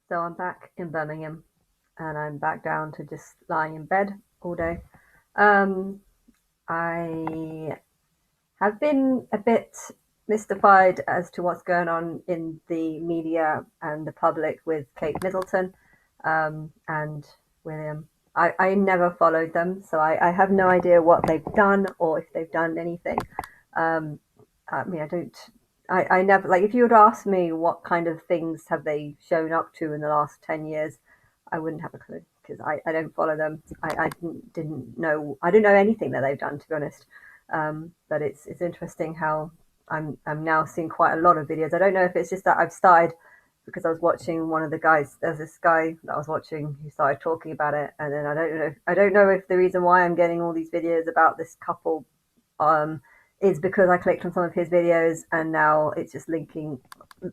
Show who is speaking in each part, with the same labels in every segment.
Speaker 1: So I'm back in Birmingham and I'm back down to just lying in bed all day. Um, I have been a bit mystified as to what's going on in the media and the public with Kate Middleton and William. I never followed them, so I have no idea what they've done or if they've done anything. Um, I mean, I don't. I never like if you would ask me what kind of things have they shown up to in the last 10 years, I wouldn't have a clue because I don't follow them. I didn't know I didn't know anything that they've done to be honest. But it's interesting how I'm now seeing quite a lot of videos. I don't know if it's just that I've started because I was watching one of the guys. There's this guy that I was watching who started talking about it, and then I don't know if the reason why I'm getting all these videos about this couple um, is because I clicked on some of his videos and now it's just linking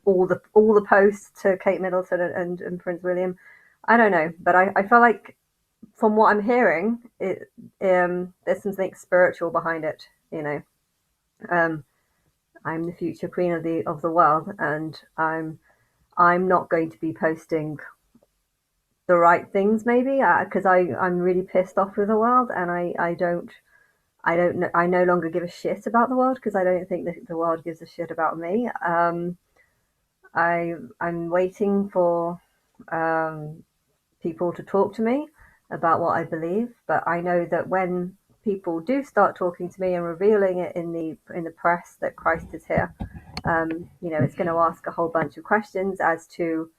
Speaker 1: all the posts to Kate Middleton and Prince William. I don't know, but I feel like from what I'm hearing, there's something spiritual behind it. Um, I'm the future queen of the world, and I'm not going to be posting the right things, maybe because I'm really pissed off with the world, and I don't know. I no longer give a shit about the world because I don't think that the world gives a shit about me. I'm waiting for um, people to talk to me about what I believe, but I know that when people do start talking to me and revealing it in the press that Christ is here, it's going to ask a whole bunch of questions as to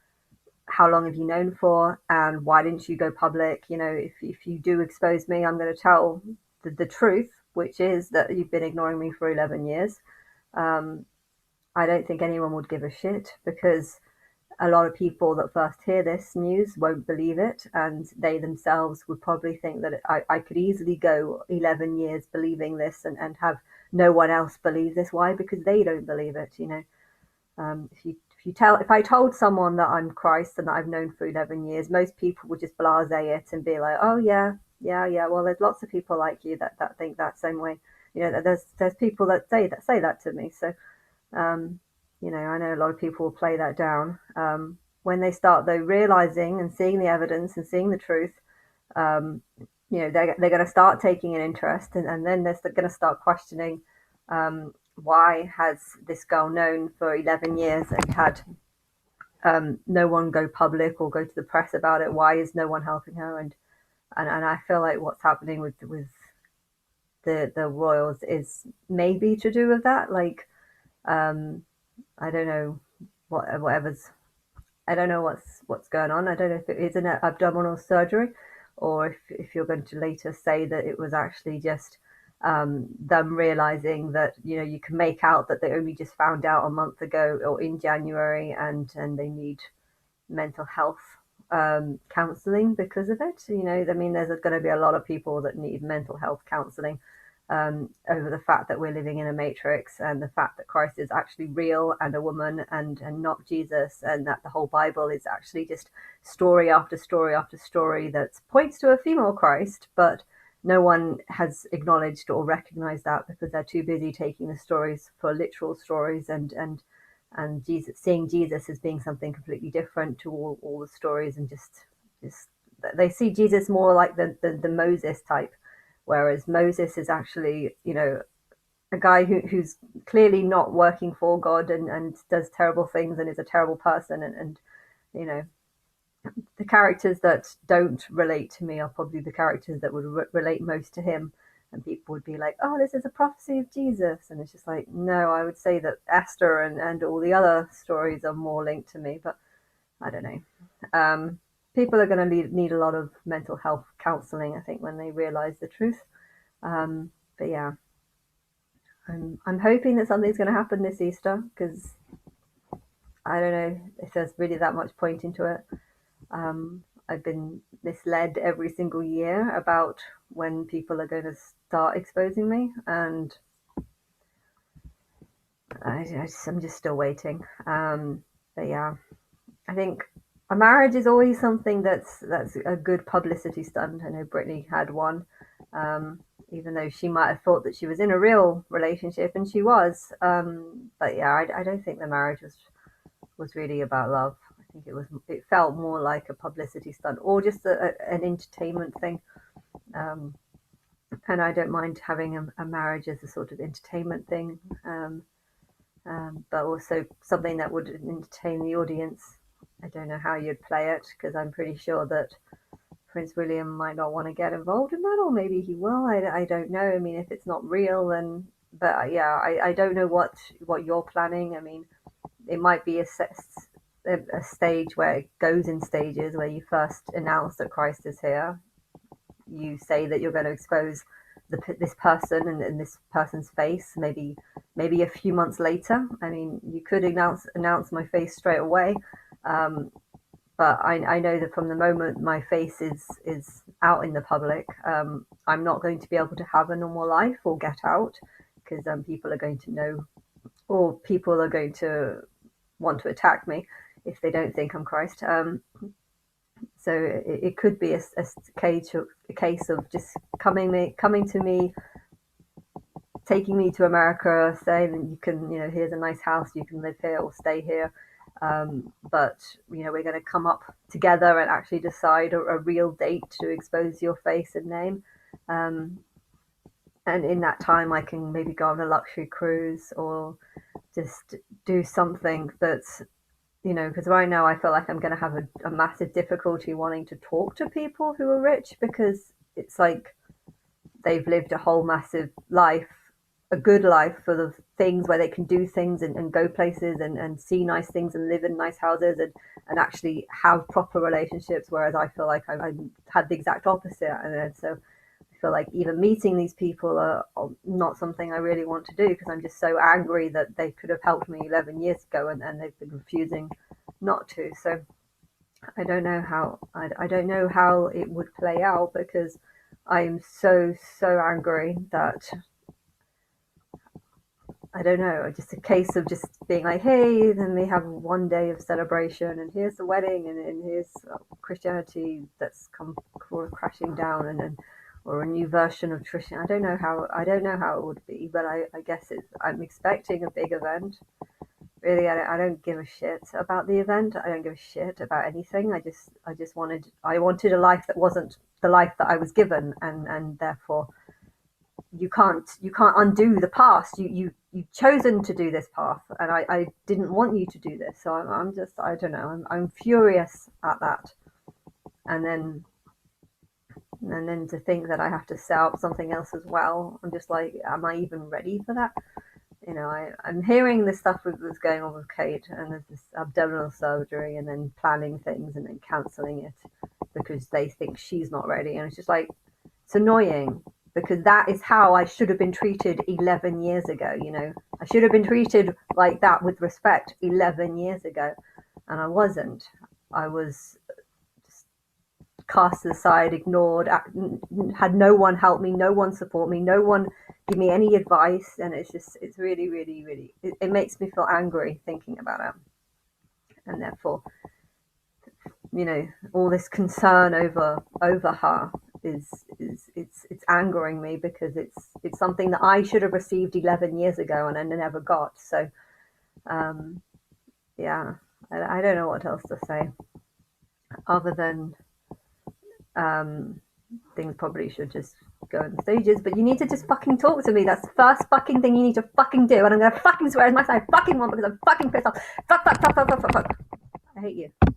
Speaker 1: how long have you known for and why didn't you go public. If you do expose me, I'm going to tell the truth, which is that you've been ignoring me for 11 years. um, I don't think anyone would give a shit because a lot of people that first hear this news won't believe it, and they themselves would probably think that I could easily go 11 years believing this and have no one else believe this. Why? Because they don't believe it. If I told someone that I'm Christ and that I've known for 11 years, most people would just blase it and be like, oh yeah, yeah, yeah. Well, there's lots of people like you that think that same way. There's people that say that to me. So um, I know a lot of people will play that down. When they start though realizing and seeing the evidence and seeing the truth, um, they're going to start taking an interest, and then they're going to start questioning, why has this girl known for 11 years and had no one go public or go to the press about it? Why is no one helping her? And I feel like what's happening with the royals is maybe to do with that. Like, um, I don't know whatever's I don't know what's going on. I don't know if it is an abdominal surgery, or if you're going to later say that it was actually just them realizing that you can make out that they only just found out a month ago or in January, and they need mental health counseling because of it. I mean, there's going to be a lot of people that need mental health counseling over the fact that we're living in a matrix, and the fact that Christ is actually real and a woman, and not Jesus, and that the whole Bible is actually just story after story after story that points to a female Christ, but no one has acknowledged or recognized that because they're too busy taking the stories for literal stories, and seeing Jesus as being something completely different to all the stories, and just they see Jesus more like the Moses type, whereas Moses is actually, a guy who's clearly not working for God, and does terrible things and is a terrible person, and you know the characters that don't relate to me are probably the characters that would relate most to him, and people would be like, oh, this is a prophecy of Jesus, and it's just like, no, I would say that Esther and all the other stories are more linked to me, but I don't know. People are going to need a lot of mental health counseling, I think, when they realize the truth. But yeah, I'm hoping that something's going to happen this Easter because I don't know if there's really that much point into it. I've been misled every single year about when people are going to start exposing me, and I'm just still waiting. But yeah, I think a marriage is always something that's a good publicity stunt. I know Brittany had one, even though she might have thought that she was in a real relationship, and she was. But yeah, I don't think the marriage was really about love. think it felt more like a publicity stunt or just an entertainment thing. Um, and I don't mind having a marriage as a sort of entertainment thing, but also something that would entertain the audience. I don't know how you'd play it because I'm pretty sure that Prince William might not want to get involved in that, or maybe he will. I don't know. I mean, if it's not real, then. But yeah, I don't know what you're planning. I mean, it might be a stage where it goes in stages where you first announce that Christ is here. You say that you're going to expose this person and this person's face. Maybe a few months later. I mean, you could announce my face straight away. Um, but I know that from the moment my face is out in the public, I'm not going to be able to have a normal life or get out because people are going to know, or people are going to want to attack me if they don't think I'm Christ. So it could be a case of just coming to me, taking me to America, saying you can, here's a nice house, you can live here or stay here. But we're going to come up together and actually decide a real date to expose your face and name. And in that time, I can maybe go on a luxury cruise or just do something that's, because right now I feel like I'm going to have a massive difficulty wanting to talk to people who are rich because it's like they've lived a whole massive life, a good life full of things where they can do things and go places and see nice things and live in nice houses and actually have proper relationships. Whereas I feel like I had the exact opposite. And so I feel like even meeting these people are not something I really want to do because I'm just so angry that they could have helped me 11 years ago and they've been refusing not to. So I don't know how it would play out because I'm so angry that I don't know, just a case of just being like, hey, then we have one day of celebration and here's the wedding and here's Christianity that's come crashing down and or a new version of Christian. I don't know how it would be, but I guess I'm expecting a big event. Really, I don't give a shit about the event. I don't give a shit about anything. I wanted a life that wasn't the life that I was given, and therefore you can't undo the past. You've chosen to do this path, and I didn't want you to do this. So I'm just, I don't know. I'm furious at that, and then to think that I have to set up something else as well. I'm just like, am I even ready for that? I'm hearing this stuff that's going on with Kate, and there's this abdominal surgery, and then planning things, and then cancelling it because they think she's not ready, and it's just like, it's annoying because that is how I should have been treated 11 years ago. I should have been treated like that with respect 11 years ago, and I wasn't. I was just cast aside, ignored, had no one help me, no one support me, no one give me any advice, and it's really, really, really, it makes me feel angry thinking about it, and therefore, all this concern over her it's angering me because it's something that I should have received 11 years ago and I never got. So, yeah, I don't know what else to say other than things probably should just go in stages, but you need to just fucking talk to me. That's the first fucking thing you need to fucking do, and I'm gonna fucking swear as much as I fucking want because I'm fucking pissed off. Fuck. I hate you.